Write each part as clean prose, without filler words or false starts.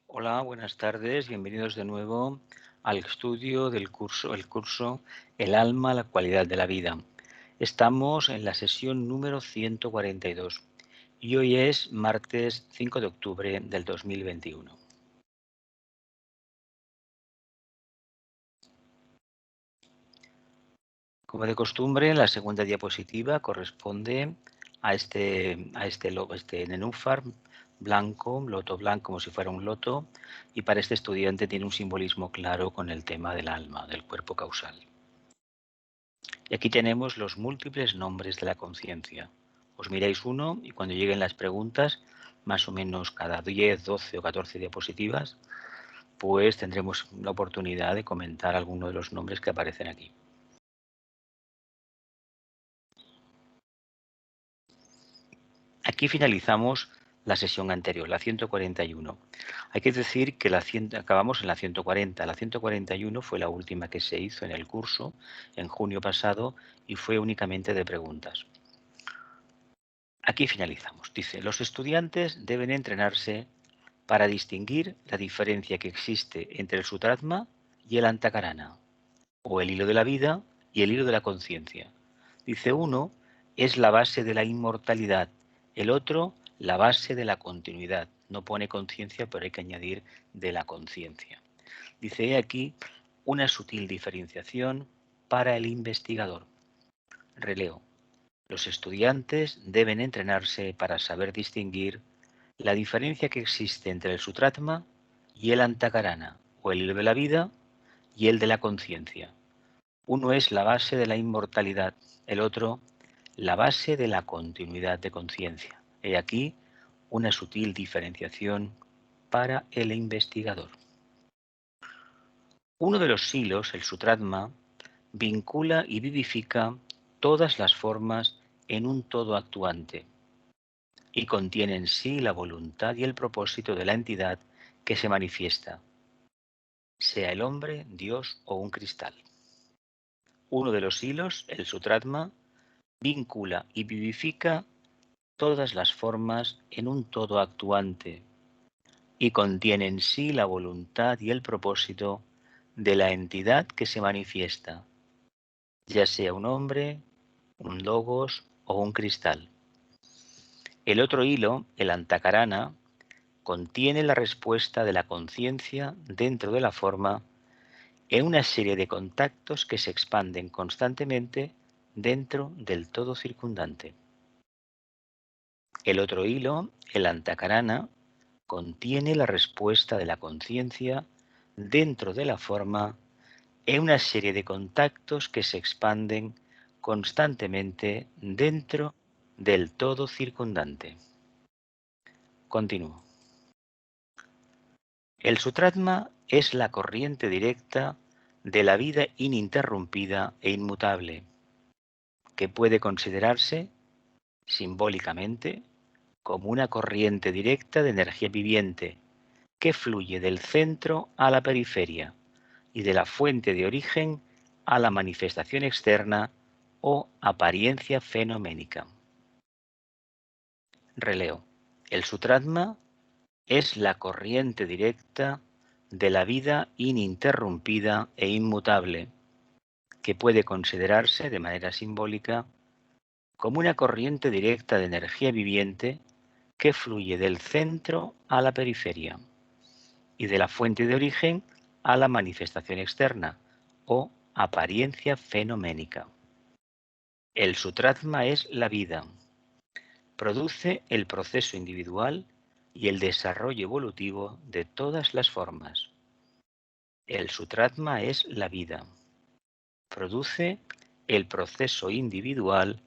Hola, buenas tardes, bienvenidos de nuevo al estudio del curso El alma, la cualidad de la vida. Estamos en la sesión número 142 y hoy es martes 5 de octubre del 2021. Como de costumbre, la segunda diapositiva corresponde a este nenúfar blanco, loto blanco como si fuera un loto, y para este estudiante tiene un simbolismo claro con el tema del alma, del cuerpo causal. Y aquí tenemos los múltiples nombres de la conciencia. Os miráis uno y cuando lleguen las preguntas, más o menos cada 10, 12 o 14 diapositivas, pues tendremos la oportunidad de comentar alguno de los nombres que aparecen aquí. Aquí finalizamos la sesión anterior, la 141. Hay que decir que acabamos en la 140. La 141 fue la última que se hizo en el curso en junio pasado y fue únicamente de preguntas. Aquí finalizamos. Dice, los estudiantes deben entrenarse para distinguir la diferencia que existe entre el Sutratma y el Antakarana, o el hilo de la vida y el hilo de la conciencia. Dice, uno es la base de la inmortalidad, el otro la base de la continuidad. No pone conciencia, pero hay que añadir de la conciencia. Dice, he aquí una sutil diferenciación para el investigador. Releo. Los estudiantes deben entrenarse para saber distinguir la diferencia que existe entre el Sutratma y el Antakarana, o el hilo de la vida y el de la conciencia. Uno es la base de la inmortalidad, el otro la base de la continuidad de conciencia. He aquí una sutil diferenciación para el investigador. Uno de los hilos, el Sutratma, vincula y vivifica todas las formas en un todo actuante y contiene en sí la voluntad y el propósito de la entidad que se manifiesta, sea el hombre, Dios o un cristal. Uno de los hilos, el Sutratma, vincula y vivifica todas las formas en un todo actuante y contiene en sí la voluntad y el propósito de la entidad que se manifiesta, ya sea un hombre, un logos o un cristal. El otro hilo, el Antakarana, contiene la respuesta de la conciencia dentro de la forma en una serie de contactos que se expanden constantemente dentro del todo circundante. El otro hilo, el Antakarana, contiene la respuesta de la conciencia dentro de la forma en una serie de contactos que se expanden constantemente dentro del todo circundante. Continúo. El Sutratma es la corriente directa de la vida ininterrumpida e inmutable, que puede considerarse, simbólicamente, como una corriente directa de energía viviente que fluye del centro a la periferia y de la fuente de origen a la manifestación externa o apariencia fenoménica. Releo. El Sutratma es la corriente directa de la vida ininterrumpida e inmutable, que puede considerarse de manera simbólica como una corriente directa de energía viviente que fluye del centro a la periferia y de la fuente de origen a la manifestación externa o apariencia fenoménica. El Sutratma es la vida. Produce el proceso individual y el desarrollo evolutivo de todas las formas. El Sutratma es la vida. Produce el proceso individual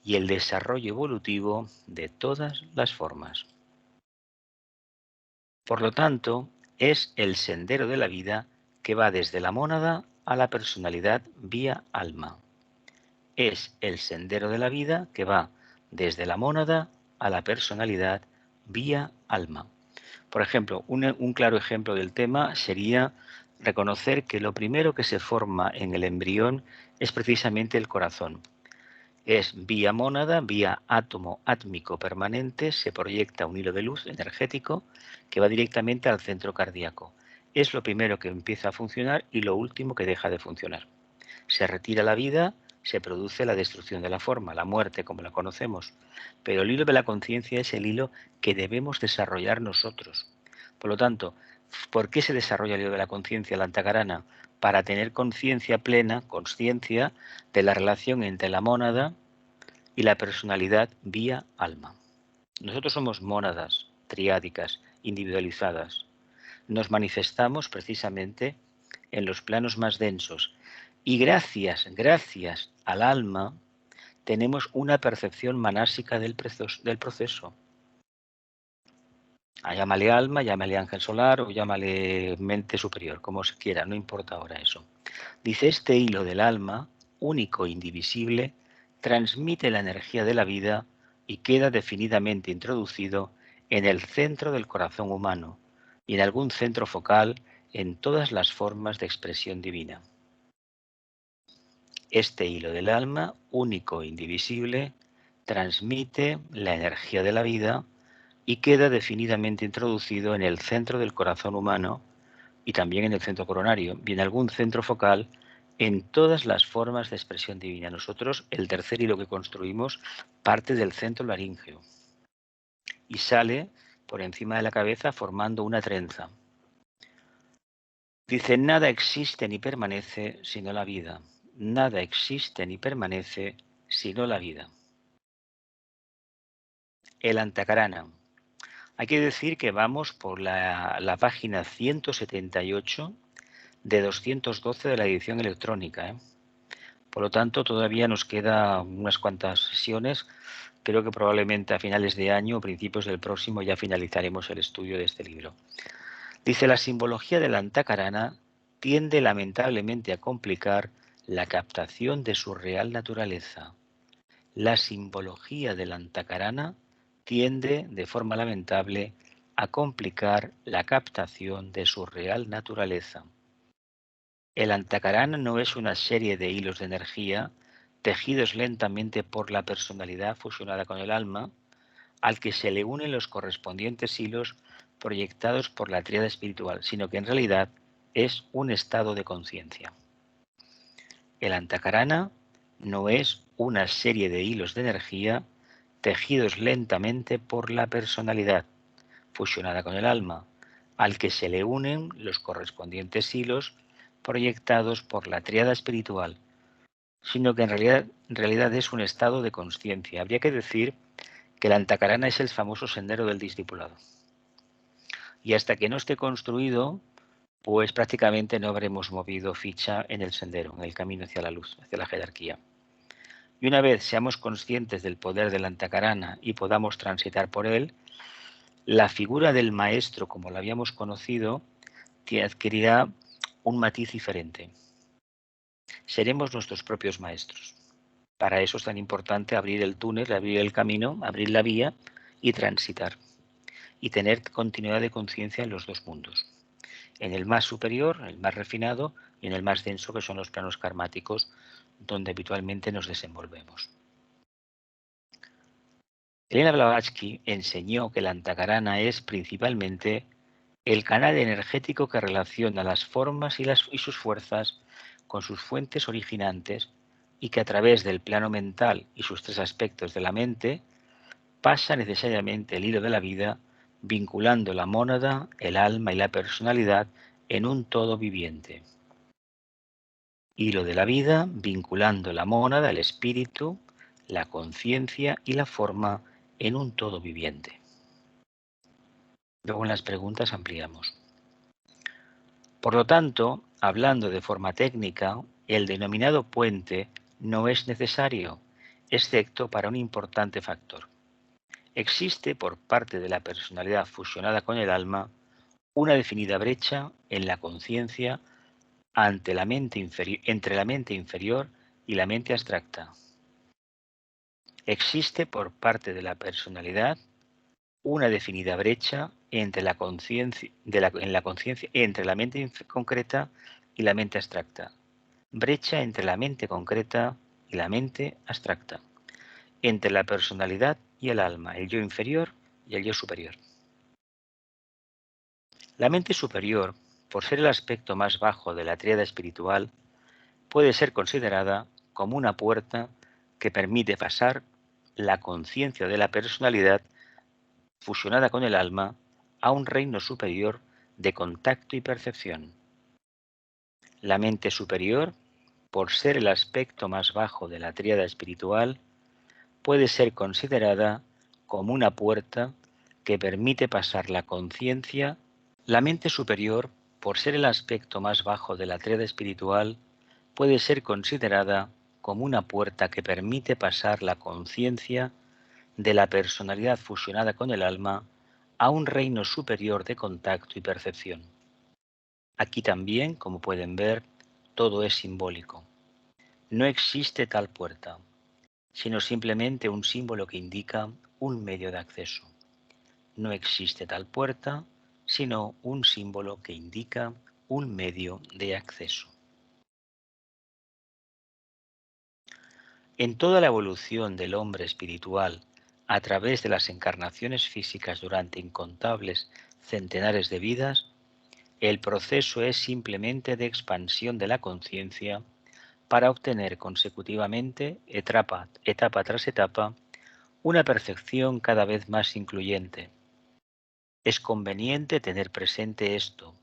y el desarrollo evolutivo de todas las formas. Por lo tanto, es el sendero de la vida que va desde la mónada a la personalidad vía alma. Es el sendero de la vida que va desde la mónada a la personalidad vía alma. Por ejemplo, un claro ejemplo del tema sería reconocer que lo primero que se forma en el embrión es precisamente el corazón. Es vía mónada, vía átomo átmico permanente, se proyecta un hilo de luz energético que va directamente al centro cardíaco. Es lo primero que empieza a funcionar y lo último que deja de funcionar. Se retira la vida, se produce la destrucción de la forma, la muerte como la conocemos. Pero el hilo de la conciencia es el hilo que debemos desarrollar nosotros. Por lo tanto, ¿por qué se desarrolla el hilo de la conciencia, la antakarana? Para tener conciencia plena, consciencia de la relación entre la mónada y la personalidad vía alma. Nosotros somos mónadas triádicas, individualizadas. Nos manifestamos precisamente en los planos más densos y gracias al alma tenemos una percepción manásica del proceso. Llámale alma, llámale ángel solar o llámale mente superior, como se quiera, no importa ahora eso. Dice, este hilo del alma, único e indivisible, transmite la energía de la vida y queda definidamente introducido en el centro del corazón humano y en algún centro focal en todas las formas de expresión divina. Este hilo del alma, único e indivisible, transmite la energía de la vida y queda definidamente introducido en el centro del corazón humano y también en el centro coronario y en algún centro focal en todas las formas de expresión divina. Nosotros, el tercer hilo que construimos parte del centro laríngeo y sale por encima de la cabeza formando una trenza. Dice, nada existe ni permanece sino la vida. Nada existe ni permanece sino la vida. El antakarana. Hay que decir que vamos por la página 178 de 212 de la edición electrónica. Por lo tanto, todavía nos quedan unas cuantas sesiones. Creo que probablemente a finales de año o principios del próximo ya finalizaremos el estudio de este libro. Dice, la simbología del antakarana tiende lamentablemente a complicar la captación de su real naturaleza. La simbología del antakarana tiende, de forma lamentable, a complicar la captación de su real naturaleza. El antakarana no es una serie de hilos de energía tejidos lentamente por la personalidad fusionada con el alma, al que se le unen los correspondientes hilos proyectados por la tríada espiritual, sino que en realidad es un estado de conciencia. El antakarana no es una serie de hilos de energía tejidos lentamente por la personalidad fusionada con el alma, al que se le unen los correspondientes hilos proyectados por la tríada espiritual, sino que en realidad es un estado de conciencia. Habría que decir que el antakarana es el famoso sendero del discipulado. Y hasta que no esté construido, pues prácticamente no habremos movido ficha en el sendero, en el camino hacia la luz, hacia la jerarquía. Y una vez seamos conscientes del poder del antakarana y podamos transitar por él, la figura del maestro, como la habíamos conocido, adquirirá un matiz diferente. Seremos nuestros propios maestros. Para eso es tan importante abrir el túnel, abrir el camino, abrir la vía y transitar. Y tener continuidad de conciencia en los dos mundos. En el más superior, el más refinado, y en el más denso, que son los planos karmáticos, donde habitualmente nos desenvolvemos. Elena Blavatsky enseñó que la antakarana es principalmente el canal energético que relaciona las formas y sus fuerzas con sus fuentes originantes y que a través del plano mental y sus tres aspectos de la mente pasa necesariamente el hilo de la vida vinculando la mónada, el alma y la personalidad en un todo viviente. Hilo de la vida vinculando la mónada, el espíritu, la conciencia y la forma en un todo viviente. Luego en las preguntas ampliamos. Por lo tanto, hablando de forma técnica, el denominado puente no es necesario, excepto para un importante factor. Existe por parte de la personalidad fusionada con el alma una definida brecha en la conciencia entre la mente inferior y la mente abstracta. Existe por parte de la personalidad una definida brecha entre la conciencia entre la mente concreta y la mente abstracta. Brecha entre la mente concreta y la mente abstracta. entre la personalidad y el alma, el yo inferior y el yo superior. La mente superior, por ser el aspecto más bajo de la tríada espiritual, puede ser considerada como una puerta que permite pasar la conciencia de la personalidad fusionada con el alma a un reino superior de contacto y percepción. La mente superior, por ser el aspecto más bajo de la tríada espiritual, puede ser considerada como una puerta que permite pasar la conciencia. La mente superior, por ser el aspecto más bajo de la tríada espiritual, puede ser considerada como una puerta que permite pasar la conciencia de la personalidad fusionada con el alma a un reino superior de contacto y percepción. Aquí también, como pueden ver, todo es simbólico. No existe tal puerta, sino simplemente un símbolo que indica un medio de acceso. No existe tal puerta, sino un símbolo que indica un medio de acceso. En toda la evolución del hombre espiritual, a través de las encarnaciones físicas durante incontables centenares de vidas, el proceso es simplemente de expansión de la conciencia para obtener consecutivamente, etapa tras etapa, una percepción cada vez más incluyente. Es conveniente tener presente esto,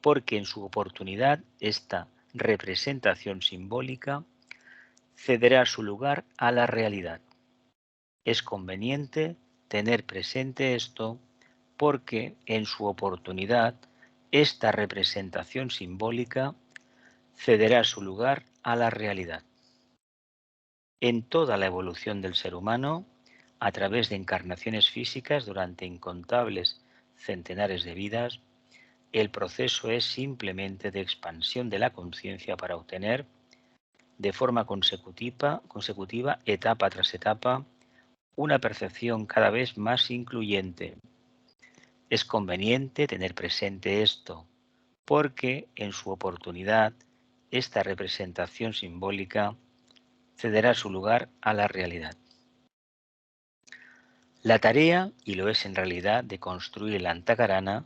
porque en su oportunidad esta representación simbólica cederá su lugar a la realidad. Es conveniente tener presente esto, porque en su oportunidad esta representación simbólica cederá su lugar a la realidad. En toda la evolución del ser humano, a través de encarnaciones físicas durante incontables centenares de vidas, el proceso es simplemente de expansión de la conciencia para obtener, de forma consecutiva, etapa tras etapa, una percepción cada vez más incluyente. Es conveniente tener presente esto, porque en su oportunidad esta representación simbólica cederá su lugar a la realidad. La tarea, y lo es en realidad, de construir la Antakarana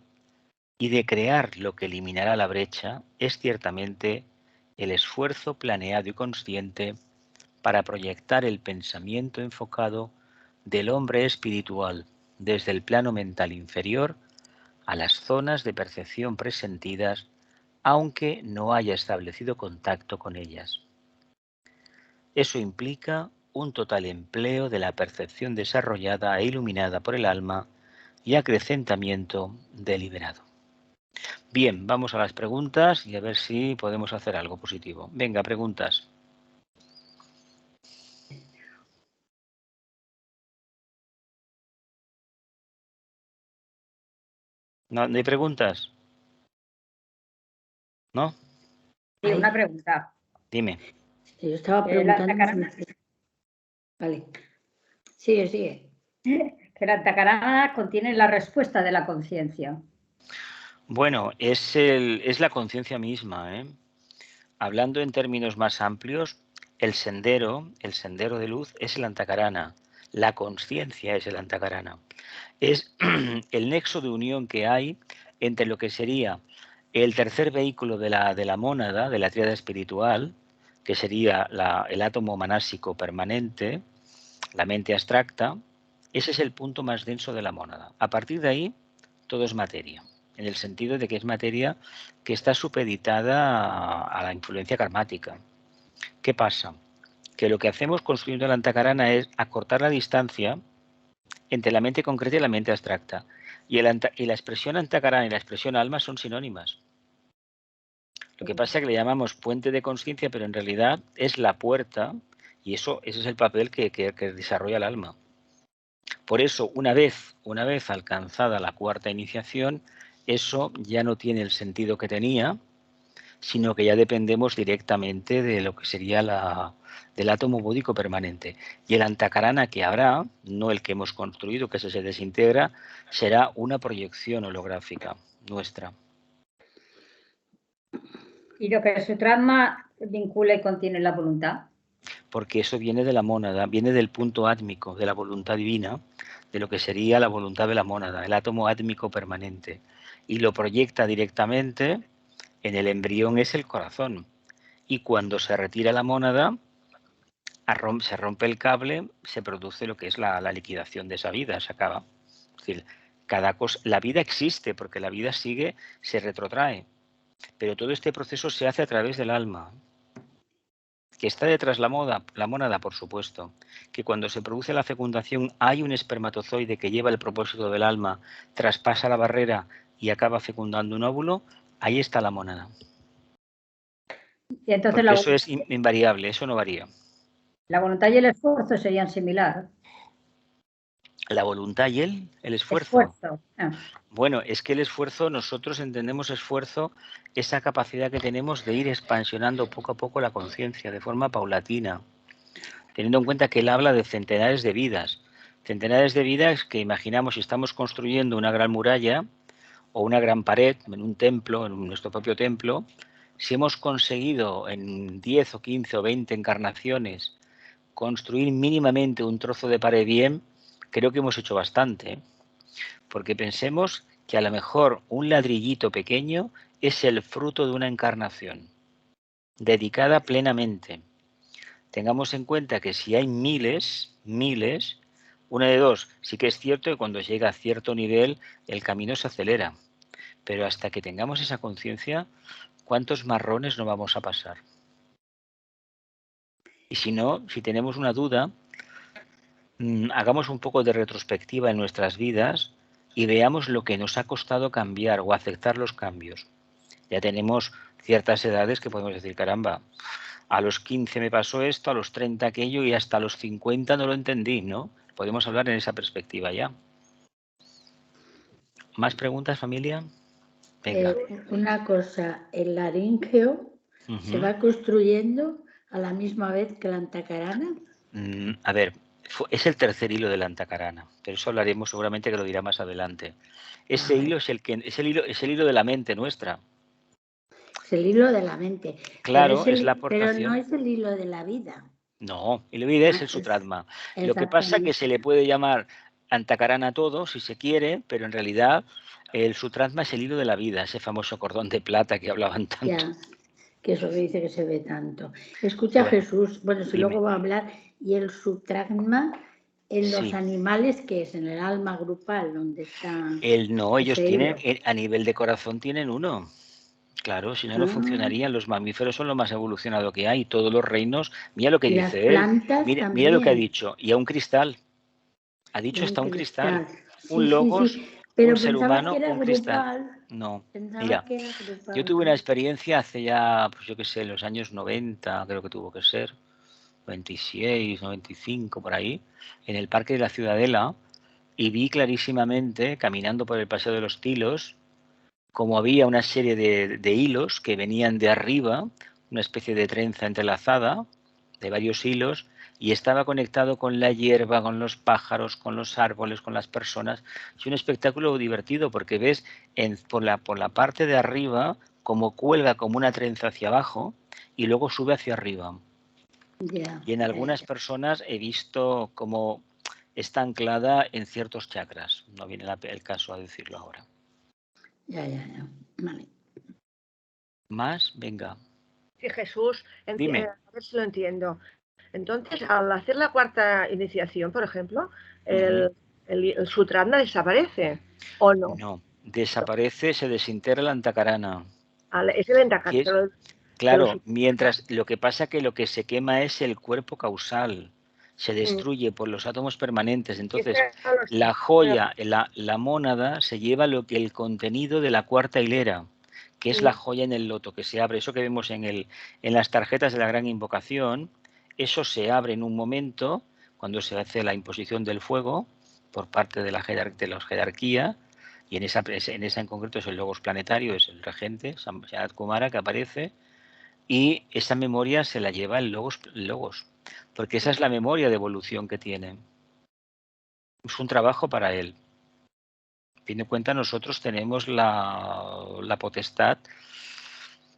y de crear lo que eliminará la brecha, es ciertamente el esfuerzo planeado y consciente para proyectar el pensamiento enfocado del hombre espiritual desde el plano mental inferior a las zonas de percepción presentidas, aunque no haya establecido contacto con ellas. Eso implica un total empleo de la percepción desarrollada e iluminada por el alma y acrecentamiento deliberado. Bien, vamos a las preguntas y a ver si podemos hacer algo positivo. Venga, preguntas. ¿No hay preguntas? ¿No? Sí, una pregunta. Dime. Yo estaba preguntando. Vale. Sigue. Que la Antakarana contiene la respuesta de la conciencia. Bueno, es la conciencia misma, ¿eh? Hablando en términos más amplios, el sendero de luz es el Antakarana. La conciencia es el Antakarana. Es el nexo de unión que hay entre lo que sería el tercer vehículo de la mónada, de la tríada espiritual, que sería el átomo manásico permanente, la mente abstracta. Ese es el punto más denso de la mónada. A partir de ahí, todo es materia, en el sentido de que es materia que está supeditada a la influencia karmática. ¿Qué pasa? Que lo que hacemos construyendo la Antakarana es acortar la distancia entre la mente concreta y la mente abstracta. Y la expresión Antakarana y la expresión alma son sinónimas. Lo que pasa es que le llamamos puente de conciencia, pero en realidad es la puerta, y ese es el papel que desarrolla el alma. Por eso, una vez alcanzada la cuarta iniciación, eso ya no tiene el sentido que tenía, sino que ya dependemos directamente de lo que sería del átomo búdico permanente. Y el Antakarana que habrá, no el que hemos construido, que se desintegra, será una proyección holográfica nuestra. ¿Y lo que Sutratma vincula y contiene la voluntad? porque eso viene de la mónada, viene del punto átmico, de la voluntad divina, de lo que sería la voluntad de la mónada, el átomo átmico permanente, y lo proyecta directamente en el embrión, es el corazón. Y cuando se retira la mónada, se rompe el cable, se produce lo que es la liquidación de esa vida, se acaba. Es decir, cada cosa, la vida existe porque la vida sigue, se retrotrae, pero todo este proceso se hace a través del alma. Que está detrás la mónada, por supuesto. Que cuando se produce la fecundación hay un espermatozoide que lleva el propósito del alma, traspasa la barrera y acaba fecundando un óvulo, ahí está la mónada. Y entonces porque eso es invariable, eso no varía. La voluntad y el esfuerzo serían similares. La voluntad y el esfuerzo. Ah. Bueno, es que el esfuerzo, nosotros entendemos esfuerzo, esa capacidad que tenemos de ir expansionando poco a poco la conciencia de forma paulatina, teniendo en cuenta que él habla de centenares de vidas. Centenares de vidas que imaginamos si estamos construyendo una gran muralla o una gran pared en un templo, en nuestro propio templo, si hemos conseguido en 10 o 15 o 20 encarnaciones construir mínimamente un trozo de pared bien, creo que hemos hecho bastante. Porque pensemos que a lo mejor un ladrillito pequeño es el fruto de una encarnación, dedicada plenamente. Tengamos en cuenta que si hay miles, una de dos, sí que es cierto que cuando llega a cierto nivel el camino se acelera, pero hasta que tengamos esa conciencia, ¿cuántos marrones no vamos a pasar? Y si no, si tenemos una duda, hagamos un poco de retrospectiva en nuestras vidas y veamos lo que nos ha costado cambiar o aceptar los cambios. Ya tenemos ciertas edades que podemos decir, caramba, a los 15 me pasó esto, a los 30 aquello y hasta los 50 no lo entendí, ¿no? Podemos hablar en esa perspectiva ya. ¿Más preguntas, familia? Venga. Una cosa, el laríngeo se va construyendo a la misma vez que la antacarana. A ver, es el tercer hilo de la antacarana, pero eso hablaremos seguramente, que lo dirá más adelante. Ese hilo es el hilo de la mente nuestra. Es el hilo de la mente. Claro, es la aportación. Pero no es el hilo de la vida. No, el vida es el sutratma. Lo que pasa es que se le puede llamar antacarana a todo, si se quiere, pero en realidad el sutratma es el hilo de la vida, ese famoso cordón de plata que hablaban tanto. Ya, que eso dice que se ve tanto. Escucha, bueno, Jesús, bueno, si luego va a hablar, y el sutratma en los animales, que es en el alma grupal, donde está... No, ellos tienen, a nivel de corazón tienen uno. Claro, si no, no funcionarían. Los mamíferos son lo más evolucionado que hay. Todos los reinos, mira lo que dice él. Mira lo que ha dicho. Y a un cristal. Ha dicho hasta un cristal. Sí, un logos, sí. Pero un ser humano, que era un cristal. No, mira, yo tuve una experiencia hace ya, pues yo qué sé, los años 90, creo que tuvo que ser, 96, 95, por ahí, en el Parque de la Ciudadela, y vi clarísimamente, caminando por el Paseo de los Tilos, como había una serie de hilos que venían de arriba, una especie de trenza entrelazada de varios hilos, y estaba conectado con la hierba, con los pájaros, con los árboles, con las personas. Es un espectáculo divertido porque ves por la parte de arriba como cuelga como una trenza hacia abajo y luego sube hacia arriba. Y en algunas personas he visto como está anclada en ciertos chakras. No viene el caso a decirlo ahora. Ya. Vale. ¿Más? Venga. Sí, Jesús, Dime. A ver si lo entiendo. Entonces, al hacer la cuarta iniciación, por ejemplo, el sutratma desaparece, ¿o no? No, desaparece, se desintegra la antacarana. Es el antacarana. Claro, mientras lo que pasa que lo que se quema es el cuerpo causal, se destruye por los átomos permanentes. Entonces, la joya, la mónada, se lleva el contenido de la cuarta hilera, que es la joya en el loto, que se abre. Eso que vemos en las tarjetas de la gran invocación, eso se abre en un momento, cuando se hace la imposición del fuego por parte de la jerarquía, y en esa en concreto es el logos planetario, es el regente, Sanat Kumara, que aparece, y esa memoria se la lleva el logos, porque esa es la memoria de evolución que tiene. Es un trabajo para él. A fin de cuentas, nosotros tenemos la potestad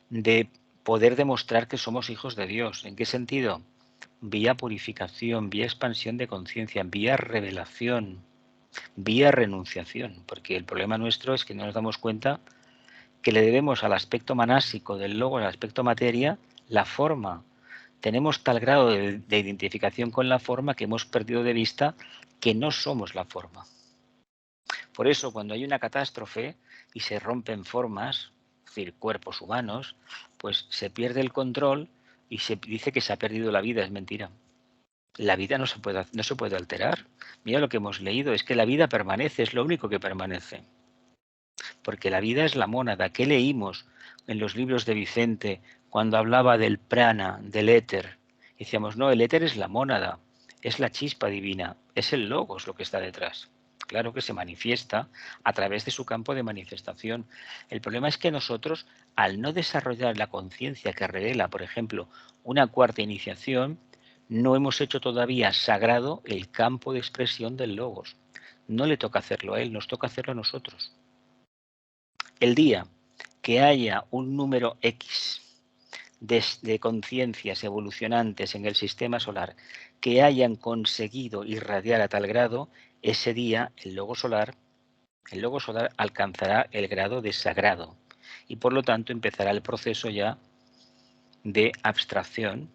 de poder demostrar que somos hijos de Dios. ¿En qué sentido? vía purificación, vía expansión de conciencia, vía revelación, vía renunciación, porque el problema nuestro es que no nos damos cuenta que le debemos al aspecto manásico del logos, al aspecto materia, la forma. Tenemos tal grado de identificación con la forma que hemos perdido de vista que no somos la forma. Por eso, cuando hay una catástrofe y se rompen formas, es decir, cuerpos humanos, pues se pierde el control y se dice que se ha perdido la vida. Es mentira. La vida no se puede alterar. Mira lo que hemos leído, es que la vida permanece, es lo único que permanece. Porque la vida es la mónada. ¿Qué leímos en los libros de Vicente cuando hablaba del prana, del éter? Decíamos, no, el éter es la mónada, es la chispa divina, es el logos lo que está detrás. Claro que se manifiesta a través de su campo de manifestación. El problema es que nosotros, al no desarrollar la conciencia que revela, por ejemplo, una cuarta iniciación, no hemos hecho todavía sagrado el campo de expresión del logos. No le toca hacerlo a él, nos toca hacerlo a nosotros. El día que haya un número X de conciencias evolucionantes en el sistema solar que hayan conseguido irradiar a tal grado, ese día el logo solar alcanzará el grado de sagrado y por lo tanto empezará el proceso ya de abstracción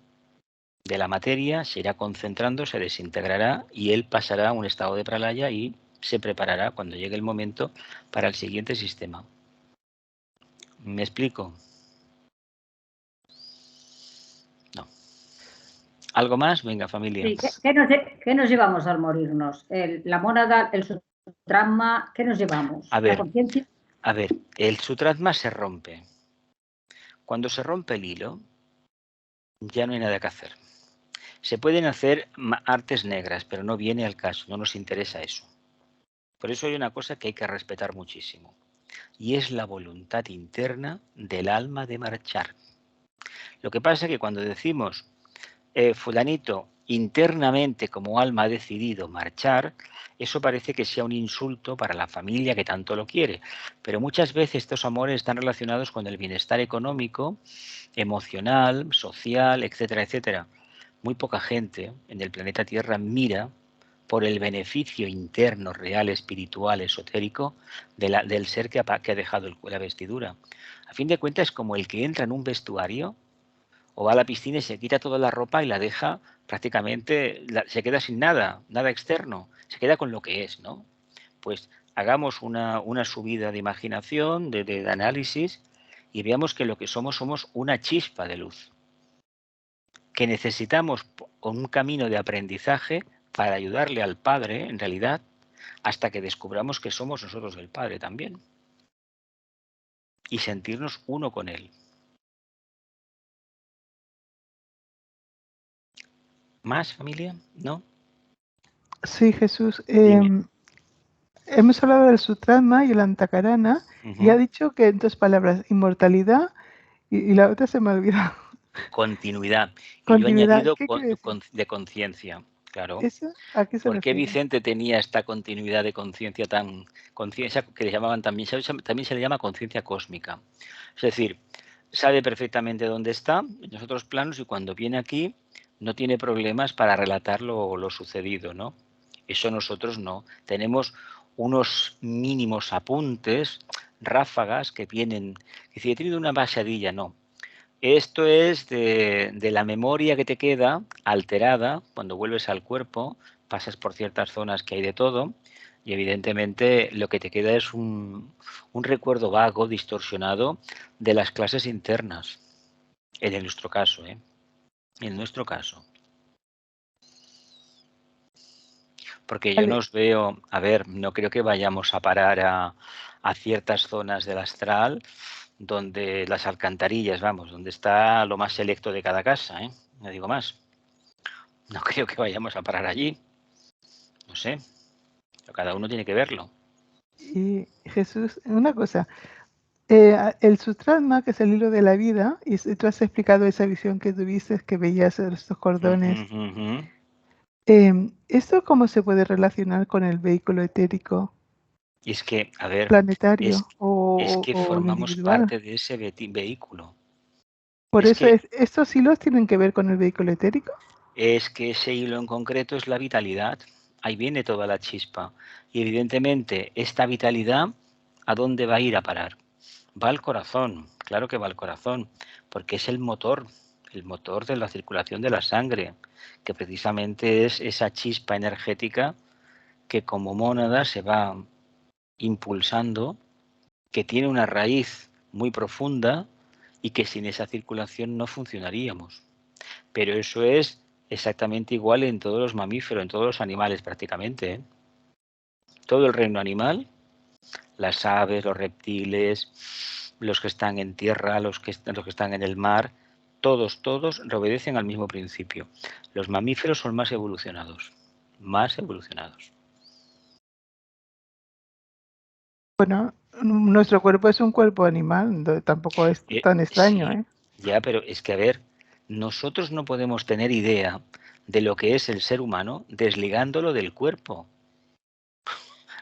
de la materia, se irá concentrando, se desintegrará y él pasará a un estado de pralaya y se preparará cuando llegue el momento para el siguiente sistema. ¿Me explico? No. ¿Algo más? Venga, familia. Sí, ¿qué nos llevamos al morirnos? La mónada, el sutrama, ¿qué nos llevamos? A ver, ¿La conciencia? A ver, el sutratma se rompe. Cuando se rompe el hilo, ya no hay nada que hacer. Se pueden hacer artes negras, pero no viene al caso, no nos interesa eso. Por eso hay una cosa que hay que respetar muchísimo, y es la voluntad interna del alma de marchar. Lo que pasa es que cuando decimos, fulanito internamente como alma ha decidido marchar, eso parece que sea un insulto para la familia que tanto lo quiere. Pero muchas veces estos amores están relacionados con el bienestar económico, emocional, social, etcétera, etcétera. Muy poca gente en el planeta Tierra mira por el beneficio interno, real, espiritual, esotérico del ser que ha dejado la vestidura. A fin de cuentas es como el que entra en un vestuario o va a la piscina y se quita toda la ropa y la deja prácticamente, se queda sin nada, nada externo, se queda con lo que es, ¿no? Pues hagamos una subida de imaginación, de análisis y veamos que lo que somos una chispa de luz, que necesitamos un camino de aprendizaje para ayudarle al Padre, en realidad, hasta que descubramos que somos nosotros el Padre también y sentirnos uno con Él. ¿Más, familia? ¿No? Sí, Jesús. Hemos hablado del Sutratma y el Antakarana y ha dicho que en 2 palabras, inmortalidad y la otra se me ha olvidado. Continuidad. Continuidad. Y yo he ¿Qué añadido quiere decir? de conciencia, claro. ¿Eso? ¿A qué se ¿Por qué refiere? Vicente tenía esta continuidad de conciencia conciencia que le llamaban también se le llama conciencia cósmica? Es decir, sabe perfectamente dónde está en los otros planos y cuando viene aquí no tiene problemas para relatar lo sucedido, ¿no? Eso nosotros no. Tenemos unos mínimos apuntes, ráfagas que vienen. Que si he tenido una basadilla, no. Esto es de la memoria que te queda alterada cuando vuelves al cuerpo, pasas por ciertas zonas que hay de todo y evidentemente lo que te queda es un recuerdo vago, distorsionado de las clases internas. En nuestro caso, ¿eh? En nuestro caso. Porque yo nos veo, a ver, no creo que vayamos a parar a ciertas zonas del astral donde las alcantarillas, vamos, donde está lo más selecto de cada casa, ¿eh? No digo más. No creo que vayamos a parar allí. No sé. Pero cada uno tiene que verlo. Y Jesús, una cosa. El Sutratma, que es el hilo de la vida, y tú has explicado esa visión que tuviste, que veías estos cordones. ¿Esto cómo se puede relacionar con el vehículo etérico? Y es que, a ver, planetario es que formamos parte de ese vehículo. Por eso, ¿estos hilos tienen que ver con el vehículo etérico? es que ese hilo en concreto es la vitalidad. Ahí viene toda la chispa. Y evidentemente esta vitalidad, ¿a dónde va a ir a parar? Va al corazón, claro que va al corazón, porque es el motor de la circulación de la sangre, que precisamente es esa chispa energética que como mónada se va impulsando, que tiene una raíz muy profunda y que sin esa circulación no funcionaríamos. Pero eso es exactamente igual en todos los mamíferos, en todos los animales prácticamente, ¿eh? Todo el reino animal, las aves, los reptiles, los que están en tierra, los que están en el mar, todos obedecen al mismo principio. Los mamíferos son más evolucionados. Bueno, nuestro cuerpo es un cuerpo animal, tampoco es tan extraño, sí, ¿eh? Ya, pero es que, a ver, nosotros no podemos tener idea de lo que es el ser humano desligándolo del cuerpo.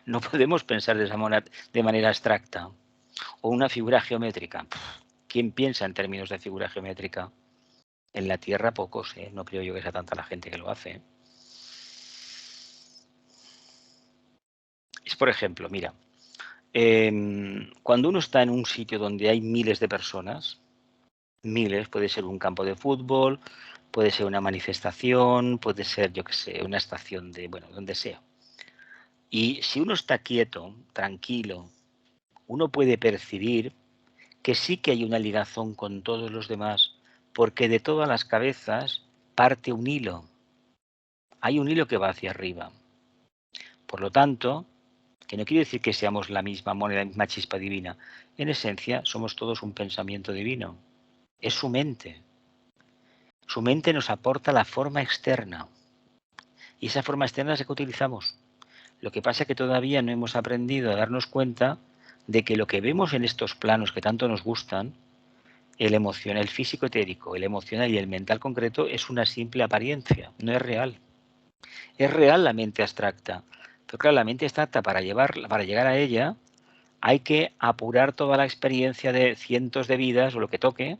No podemos pensar de manera abstracta. O una figura geométrica. ¿Quién piensa en términos de figura geométrica? En la Tierra pocos, ¿eh? No creo yo que sea tanta la gente que lo hace. Es, por ejemplo, mira, cuando uno está en un sitio donde hay miles de personas, puede ser un campo de fútbol, puede ser una manifestación, puede ser, yo qué sé, una estación de, bueno, donde sea. Y si uno está quieto, tranquilo, uno puede percibir que sí que hay una ligazón con todos los demás, porque de todas las cabezas parte un hilo. Hay un hilo que va hacia arriba. Por lo tanto, que no quiere decir que seamos la misma moneda, la misma chispa divina. En esencia, somos todos un pensamiento divino. Es su mente. Su mente nos aporta la forma externa. Y esa forma externa es la que utilizamos. Lo que pasa es que todavía no hemos aprendido a darnos cuenta de que lo que vemos en estos planos que tanto nos gustan, el emocional, el físico etérico, el emocional y el mental concreto, es una simple apariencia, no es real. Es real la mente abstracta, pero claro, la mente abstracta para llegar a ella hay que apurar toda la experiencia de cientos de vidas o lo que toque,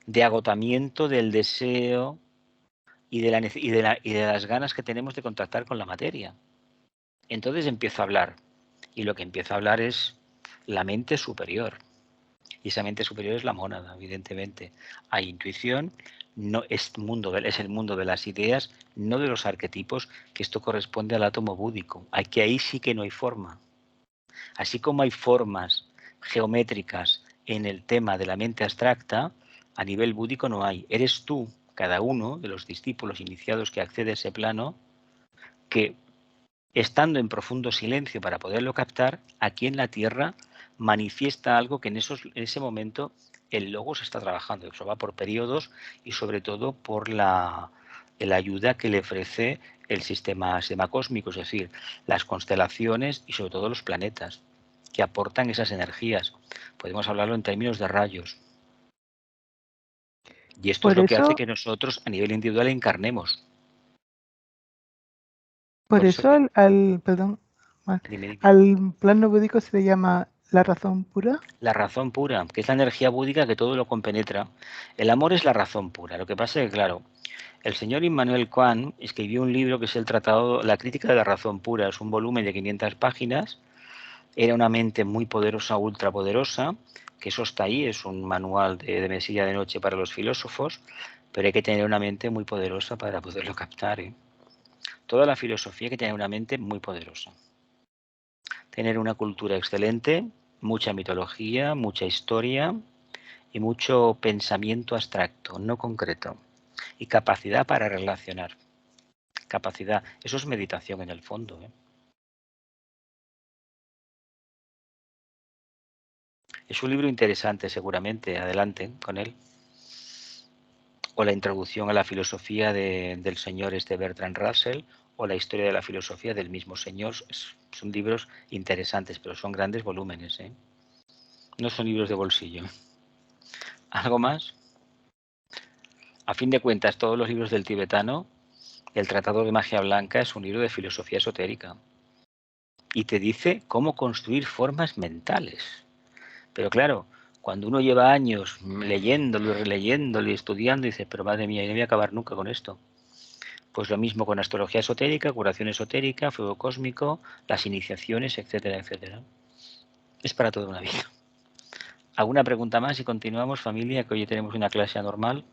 de agotamiento del deseo y de las ganas que tenemos de contactar con la materia. Entonces empiezo a hablar, y lo que empiezo a hablar es la mente superior. Y esa mente superior es la mónada, evidentemente. Hay intuición, no es el mundo de las ideas, no de los arquetipos, que esto corresponde al átomo búdico. Ahí sí que no hay forma. Así como hay formas geométricas en el tema de la mente abstracta, a nivel búdico no hay. Eres tú, cada uno de los discípulos iniciados que accede a ese plano, que estando en profundo silencio para poderlo captar, aquí en la Tierra manifiesta algo que en ese momento el logos está trabajando. Eso va por periodos y sobre todo por la ayuda que le ofrece el sistema cósmico, es decir, las constelaciones y sobre todo los planetas, que aportan esas energías. Podemos hablarlo en términos de rayos. Y esto es lo que hace que nosotros a nivel individual encarnemos. Por eso al plano búdico se le llama la razón pura. La razón pura, que es la energía búdica que todo lo compenetra. El amor es la razón pura. Lo que pasa es que, claro, el señor Immanuel Kant escribió un libro que es el tratado La crítica de la razón pura. Es un volumen de 500 páginas. Era una mente muy poderosa, ultrapoderosa, que eso está ahí, es un manual de mesilla de noche para los filósofos, pero hay que tener una mente muy poderosa para poderlo captar, ¿eh? Toda la filosofía hay que tener una mente muy poderosa. Tener una cultura excelente, mucha mitología, mucha historia y mucho pensamiento abstracto, no concreto. Y capacidad para relacionar. Capacidad. Eso es meditación en el fondo, ¿eh? Es un libro interesante, seguramente. Adelante con él. O la introducción a la filosofía del señor Bertrand Russell, o la historia de la filosofía del mismo señor. Son libros interesantes, pero son grandes volúmenes, ¿eh? No son libros de bolsillo. ¿Algo más? A fin de cuentas, todos los libros del tibetano, el Tratado de Magia Blanca es un libro de filosofía esotérica. Y te dice cómo construir formas mentales. Pero claro, cuando uno lleva años leyéndolo y releyéndolo y estudiando, dice, pero madre mía, yo no voy a acabar nunca con esto. Pues lo mismo con astrología esotérica, curación esotérica, fuego cósmico, las iniciaciones, etcétera, etcétera. Es para toda una vida. ¿Alguna pregunta más y continuamos, familia, que hoy tenemos una clase anormal?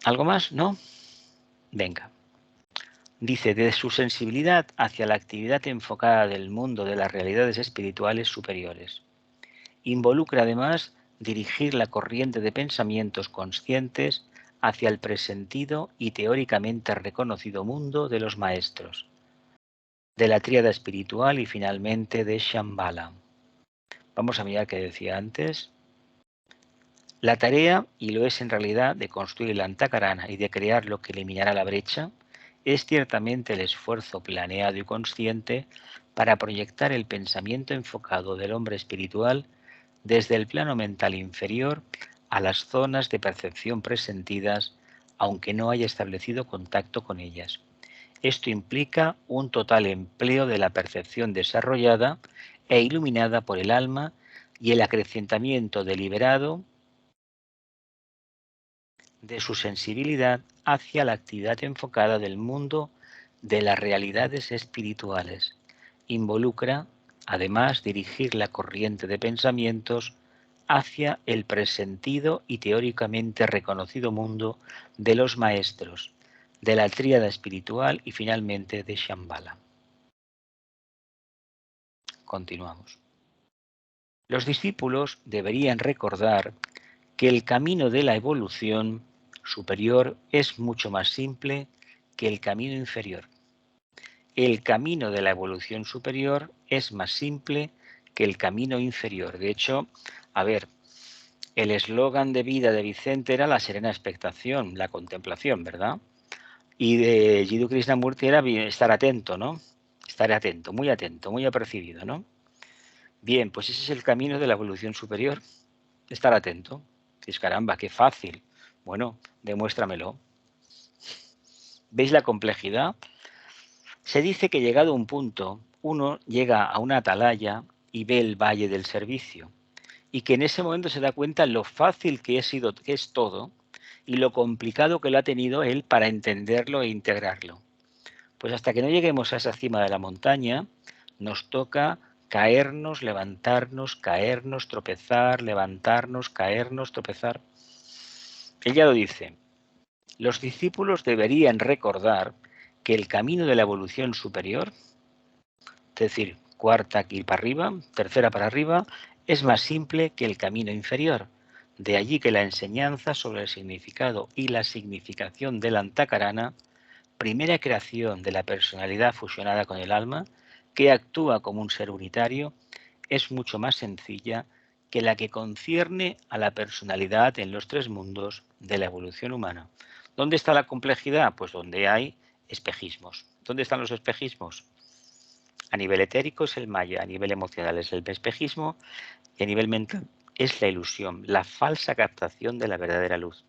¿Algo más? ¿No? Venga. Dice, de su sensibilidad hacia la actividad enfocada del mundo de las realidades espirituales superiores. Involucra además dirigir la corriente de pensamientos conscientes hacia el presentido y teóricamente reconocido mundo de los maestros, de la tríada espiritual y finalmente de Shambhala. Vamos a mirar qué decía antes. La tarea, y lo es en realidad, de construir el Antakarana y de crear lo que eliminará la brecha, es ciertamente el esfuerzo planeado y consciente para proyectar el pensamiento enfocado del hombre espiritual desde el plano mental inferior a las zonas de percepción presentidas, aunque no haya establecido contacto con ellas. Esto implica un total empleo de la percepción desarrollada e iluminada por el alma y el acrecentamiento deliberado de su sensibilidad hacia la actividad enfocada del mundo de las realidades espirituales. Involucra, además, dirigir la corriente de pensamientos hacia el presentido y teóricamente reconocido mundo de los maestros, de la tríada espiritual y finalmente de Shambhala. Continuamos. Los discípulos deberían recordar que el camino de la evolución superior es mucho más simple que el camino inferior. El camino de la evolución superior es más simple que el camino inferior. De hecho, a ver, el eslogan de vida de Vicente era la serena expectación, la contemplación, ¿verdad? Y de Jiddu Krishnamurti era estar atento, ¿no? Estar atento, muy apercibido, ¿no? Bien, pues ese es el camino de la evolución superior, estar atento. Dices, caramba, qué fácil. Bueno, demuéstramelo. ¿Veis la complejidad? Se dice que llegado a un punto, uno llega a una atalaya y ve el valle del servicio. Y que en ese momento se da cuenta lo fácil que es todo y lo complicado que lo ha tenido él para entenderlo e integrarlo. Pues hasta que no lleguemos a esa cima de la montaña, nos toca caernos, levantarnos, caernos, tropezar, levantarnos, caernos, tropezar. Él ya lo dice. Los discípulos deberían recordar que el camino de la evolución superior, es decir, cuarta aquí para arriba, tercera para arriba, es más simple que el camino inferior. De allí que la enseñanza sobre el significado y la significación del Antakarana, primera creación de la personalidad fusionada con el alma, que actúa como un ser unitario, es mucho más sencilla que la que concierne a la personalidad en los tres mundos de la evolución humana. ¿Dónde está la complejidad? Pues donde hay espejismos. ¿Dónde están los espejismos? A nivel etérico es el maya, a nivel emocional es el espejismo y a nivel mental es la ilusión, la falsa captación de la verdadera luz.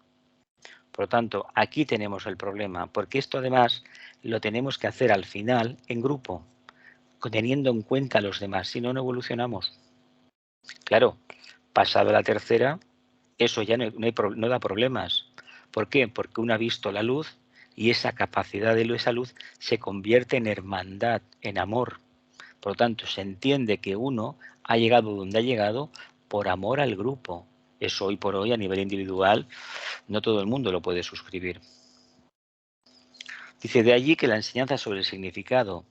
Por lo tanto, aquí tenemos el problema, porque esto además lo tenemos que hacer al final en grupo, teniendo en cuenta a los demás, si no, no evolucionamos. Claro, pasado la tercera, eso ya no da problemas. ¿Por qué? Porque uno ha visto la luz y esa capacidad de esa luz se convierte en hermandad, en amor. Por lo tanto, se entiende que uno ha llegado donde ha llegado por amor al grupo. Eso hoy por hoy a nivel individual no todo el mundo lo puede suscribir. Dice de allí que la enseñanza sobre el significado,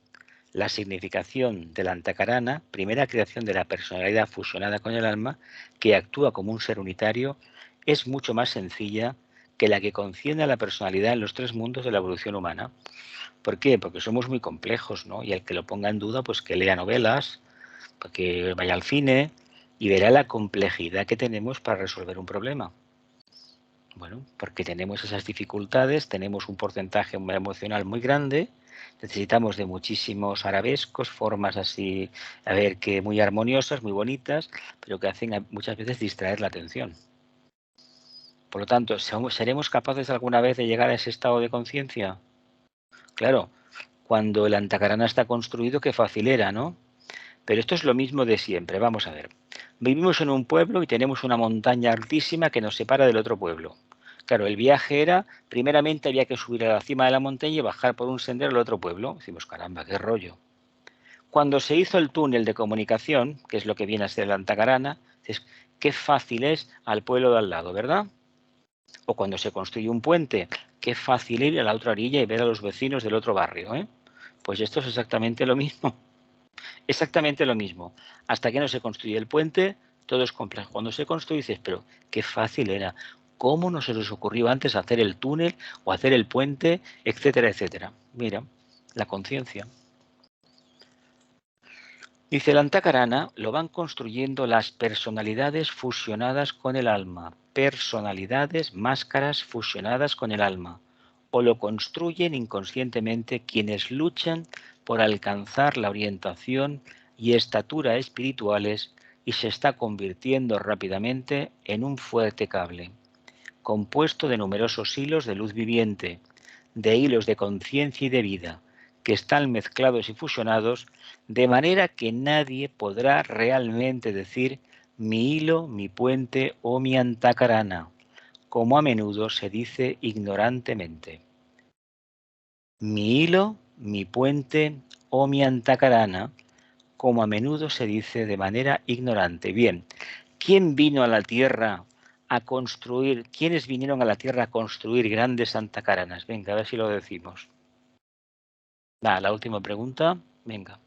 la significación del Antakarana, primera creación de la personalidad fusionada con el alma, que actúa como un ser unitario, es mucho más sencilla que la que conciende a la personalidad en los tres mundos de la evolución humana. ¿Por qué? Porque somos muy complejos, ¿no? Y el que lo ponga en duda, pues que lea novelas, que vaya al cine y verá la complejidad que tenemos para resolver un problema. Bueno, porque tenemos esas dificultades, tenemos un porcentaje emocional muy grande, necesitamos de muchísimos arabescos, formas así, a ver, que muy armoniosas, muy bonitas, pero que hacen muchas veces distraer la atención. Por lo tanto, ¿seremos capaces alguna vez de llegar a ese estado de conciencia? Claro, cuando el Antakarana está construido, qué fácil era, ¿no? Pero esto es lo mismo de siempre. Vamos a ver. Vivimos en un pueblo y tenemos una montaña altísima que nos separa del otro pueblo. Claro, el viaje era, primeramente había que subir a la cima de la montaña y bajar por un sendero al otro pueblo. Decimos, caramba, qué rollo. Cuando se hizo el túnel de comunicación, que es lo que viene a ser el Antacarana, dices, qué fácil es al pueblo de al lado, ¿verdad? O cuando se construye un puente, qué fácil ir a la otra orilla y ver a los vecinos del otro barrio, ¿eh? Pues esto es exactamente lo mismo. Exactamente lo mismo. Hasta que no se construye el puente, todo es complejo. Cuando se construye, dices, pero qué fácil era. ¿Cómo no se les ocurrió antes hacer el túnel o hacer el puente, etcétera, etcétera? Mira, la conciencia. Dice el Antacarana, lo van construyendo las personalidades fusionadas con el alma. Personalidades, máscaras fusionadas con el alma. O lo construyen inconscientemente quienes luchan por alcanzar la orientación y estatura espirituales y se está convirtiendo rápidamente en un fuerte cable, compuesto de numerosos hilos de luz viviente, de hilos de conciencia y de vida, que están mezclados y fusionados de manera que nadie podrá realmente decir mi hilo, mi puente o mi antacarana, como a menudo se dice ignorantemente. Mi hilo, mi puente o mi antacarana, como a menudo se dice de manera ignorante. Bien, ¿quién vino a la tierra a construir? ¿Quiénes vinieron a la tierra a construir grandes antacaranas? Venga, a ver si lo decimos. La última pregunta. Venga.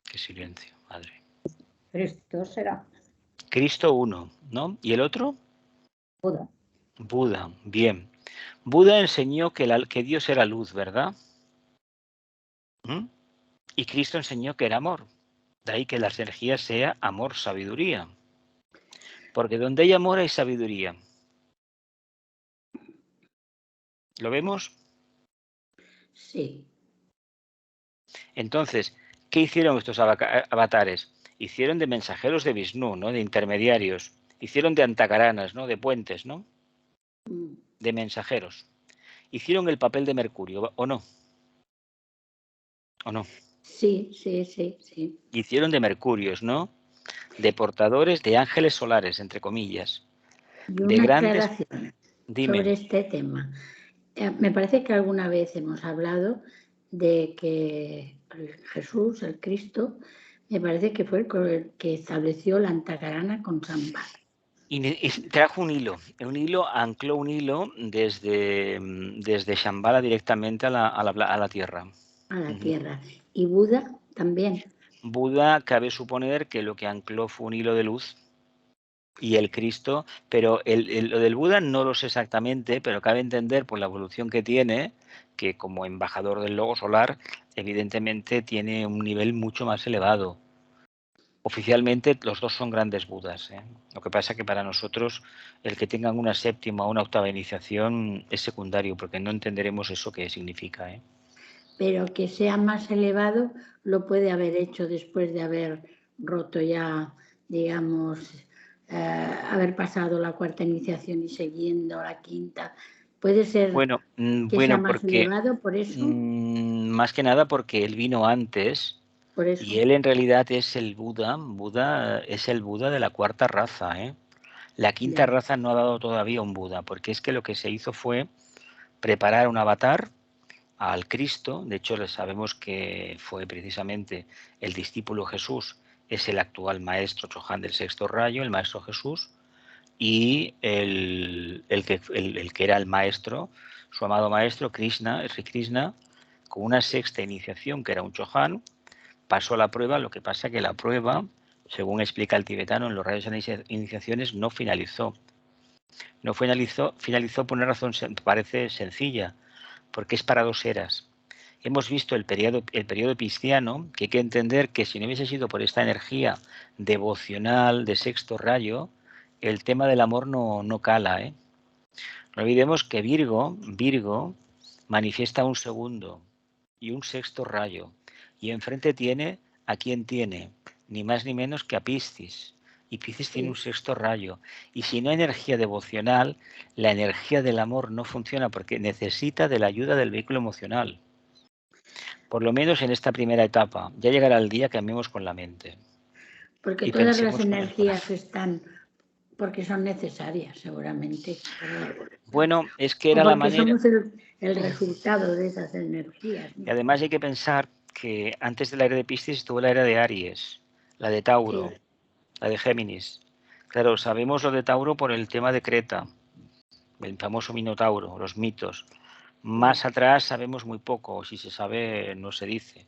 Qué silencio, madre. Cristo será. Cristo uno, ¿no? ¿Y el otro? Buda. Buda, bien. Buda enseñó que Dios era luz, ¿verdad? ¿Mm? Y Cristo enseñó que era amor. De ahí que las energías sea amor, sabiduría. Porque donde hay amor hay sabiduría. ¿Lo vemos? Sí. Entonces, ¿qué hicieron estos avatares? Hicieron de mensajeros de Vishnu, ¿no? De intermediarios. Hicieron de antacaranas, ¿no? De puentes, ¿no? De mensajeros. Hicieron el papel de Mercurio, ¿o no? ¿O no? Sí, sí, sí, sí. Hicieron de Mercurios, ¿no? De portadores de ángeles solares, entre comillas. Y de una grandes... aclaración Dime. sobre este tema. Me parece que alguna vez hemos hablado de que Jesús, el Cristo, me parece que fue el que estableció la antacarana con Shambhala. Y trajo un hilo, ancló un hilo desde Shambhala directamente a la tierra. A la tierra. ¿Y Buda también? Buda cabe suponer que lo que ancló fue un hilo de luz y el Cristo, pero lo del Buda no lo sé exactamente, pero cabe entender por la evolución que tiene, que como embajador del logo solar, evidentemente tiene un nivel mucho más elevado. Oficialmente los dos son grandes Budas, ¿eh? Lo que pasa es que para nosotros el que tengan una séptima o una octava iniciación es secundario, porque no entenderemos eso que significa, ¿eh? Pero que sea más elevado lo puede haber hecho después de haber roto ya, digamos, haber pasado la cuarta iniciación y siguiendo la quinta. ¿Puede ser que sea más porque, elevado por eso? Más que nada porque él vino antes. Por eso. Y él en realidad es el Buda. Buda es el Buda de la cuarta raza, ¿eh? La quinta raza no ha dado todavía un Buda, porque es que lo que se hizo fue preparar un avatar al Cristo. De hecho, sabemos que fue precisamente el discípulo Jesús, es el actual maestro Chohan del sexto rayo, el maestro Jesús, y el que era el maestro, su amado maestro, Krishna, Sri Krishna, con una sexta iniciación que era un Chohan, pasó la prueba. Lo que pasa es que la prueba, según explica el tibetano en los rayos de iniciaciones, no finalizó. No finalizó por una razón, parece sencilla, porque es para 2 eras. Hemos visto el periodo pisciano, que hay que entender que si no hubiese sido por esta energía devocional de sexto rayo, el tema del amor no cala, ¿eh? No olvidemos que Virgo manifiesta un segundo y un sexto rayo, y enfrente tiene a quien tiene, ni más ni menos que a Piscis. Y Piscis tiene un sexto rayo. Y si no hay energía devocional, la energía del amor no funciona porque necesita de la ayuda del vehículo emocional. Por lo menos en esta primera etapa. Ya llegará el día que amemos con la mente. Porque todas las energías están Porque son necesarias, seguramente. Bueno, es que O era la porque manera. somos el resultado de esas energías, ¿no? Y además hay que pensar que antes de la era de Piscis estuvo la era de Aries, la de Tauro, Sí, la de Géminis. Claro, sabemos lo de Tauro por el tema de Creta, el famoso Minotauro, los mitos. Más atrás sabemos muy poco, o si se sabe no se dice.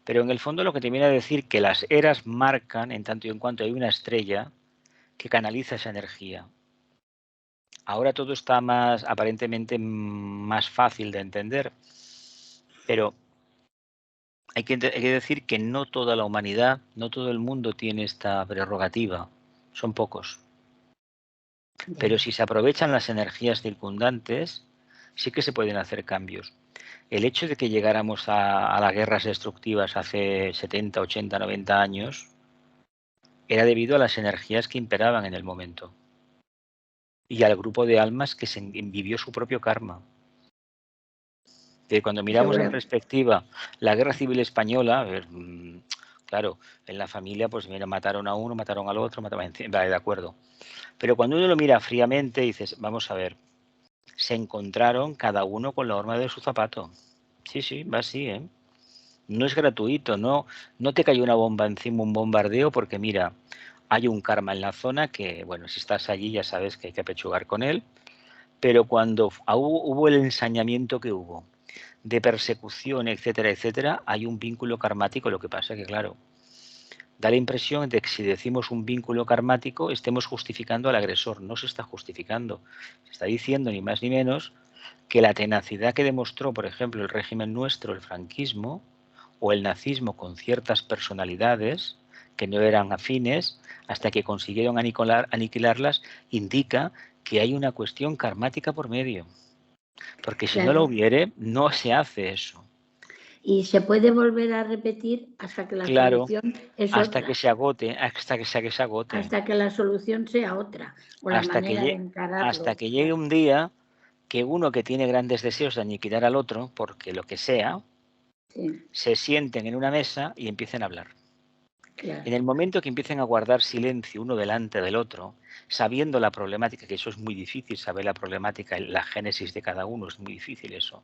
Pero en el fondo lo que te viene a decir que las eras marcan en tanto y en cuanto hay una estrella que canaliza esa energía. Ahora todo está más, aparentemente más fácil de entender, pero hay que decir que no toda la humanidad, no todo el mundo tiene esta prerrogativa, son pocos. Pero si se aprovechan las energías circundantes, sí que se pueden hacer cambios. El hecho de que llegáramos a las guerras destructivas hace 70, 80, 90 años era debido a las energías que imperaban en el momento y al grupo de almas que vivió su propio karma. Cuando miramos en seguro. perspectiva la guerra civil española, a ver, claro, en la familia pues mira, mataron a uno, mataron al otro, vale, de acuerdo. Pero cuando uno lo mira fríamente dices, vamos a ver, se encontraron cada uno con la horma de su zapato. Sí, sí, va así, ¿eh? No es gratuito, no te cayó una bomba encima, un bombardeo, porque mira, hay un karma en la zona que, bueno, si estás allí ya sabes que hay que apechugar con él, pero cuando hubo el ensañamiento que hubo, de persecución, etcétera, etcétera, hay un vínculo karmático. Lo que pasa que, claro, da la impresión de que si decimos un vínculo karmático estemos justificando al agresor. No se está justificando. Se está diciendo ni más ni menos que la tenacidad que demostró, por ejemplo, el régimen nuestro, el franquismo, o el nazismo con ciertas personalidades que no eran afines, hasta que consiguieron aniquilarlas, indica que hay una cuestión karmática por medio. Porque si no lo Claro. hubiere, no se hace eso. Y se puede volver a repetir hasta que la Claro, solución es hasta otra. que se agote, hasta que se agote. Hasta que la solución sea otra. O la manera de encararlo. Hasta que llegue un día que uno que tiene grandes deseos de aniquilar al otro, porque lo que sea, Sí, se sienten en una mesa y empiecen a hablar. claro. En el momento que empiecen a guardar silencio uno delante del otro, sabiendo la problemática, que eso es muy difícil, saber la problemática, la génesis de cada uno, es muy difícil eso.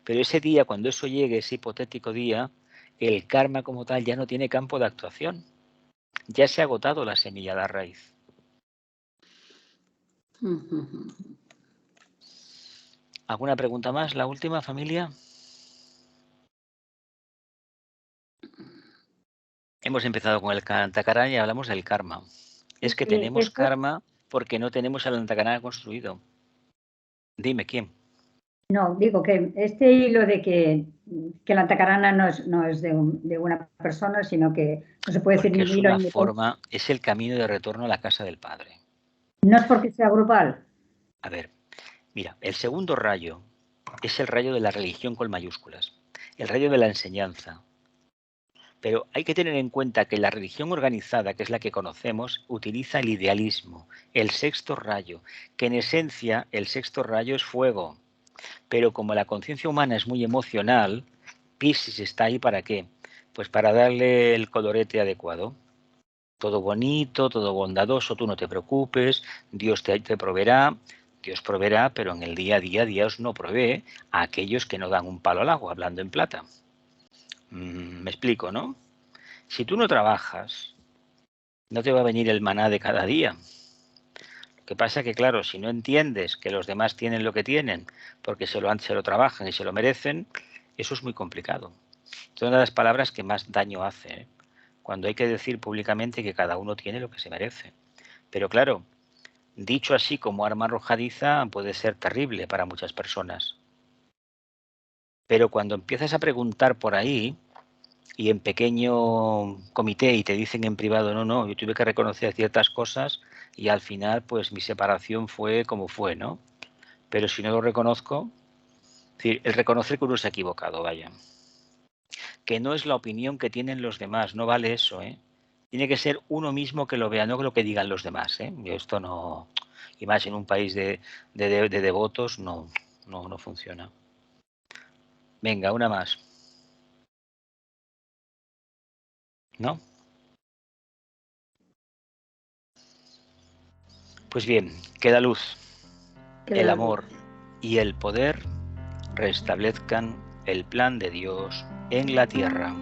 Pero ese día, cuando eso llegue, ese hipotético día, el karma como tal ya no tiene campo de actuación. Ya se ha agotado la semilla de raíz. ¿Alguna pregunta más? ¿La última, familia? Hemos empezado con el Antakarana y hablamos del karma. Es que tenemos karma porque no tenemos el Antakarana construido. Dime, ¿quién? No, digo que este hilo de que la Antakarana no es de una persona, sino que no se puede decir Porque ni es un hilo una ni de... forma, es el camino de retorno a la casa del Padre. No es porque sea grupal. A ver, mira, el segundo rayo es el rayo de la religión con mayúsculas, el rayo de la enseñanza. Pero hay que tener en cuenta que la religión organizada, que es la que conocemos, utiliza el idealismo, el sexto rayo, que en esencia el sexto rayo es fuego. Pero como la conciencia humana es muy emocional, Piscis está ahí ¿para qué? Pues para darle el colorete adecuado. Todo bonito, todo bondadoso, tú no te preocupes, Dios te proveerá. Dios proveerá, pero en el día a día Dios no provee a aquellos que no dan un palo al agua, hablando en plata. Me explico, ¿no? Si tú no trabajas, no te va a venir el maná de cada día. Lo que pasa es que, claro, si no entiendes que los demás tienen lo que tienen porque se lo trabajan y se lo merecen, eso es muy complicado. Es una de las palabras que más daño hace, ¿eh? Cuando hay que decir públicamente que cada uno tiene lo que se merece. Pero claro, dicho así como arma arrojadiza puede ser terrible para muchas personas. Pero cuando empiezas a preguntar por ahí y en pequeño comité y te dicen en privado, no, yo tuve que reconocer ciertas cosas y al final pues mi separación fue como fue, ¿no? Pero si no lo reconozco, es decir, el reconocer que uno se ha equivocado, vaya. Que no es la opinión que tienen los demás, no vale eso, ¿eh? Tiene que ser uno mismo que lo vea, no que lo que digan los demás, ¿eh? Esto no, y más en un país de devotos, no funciona. Venga, una más. ¿No? Pues bien, que la luz, Que el la amor y el poder restablezcan el plan de Dios en la tierra.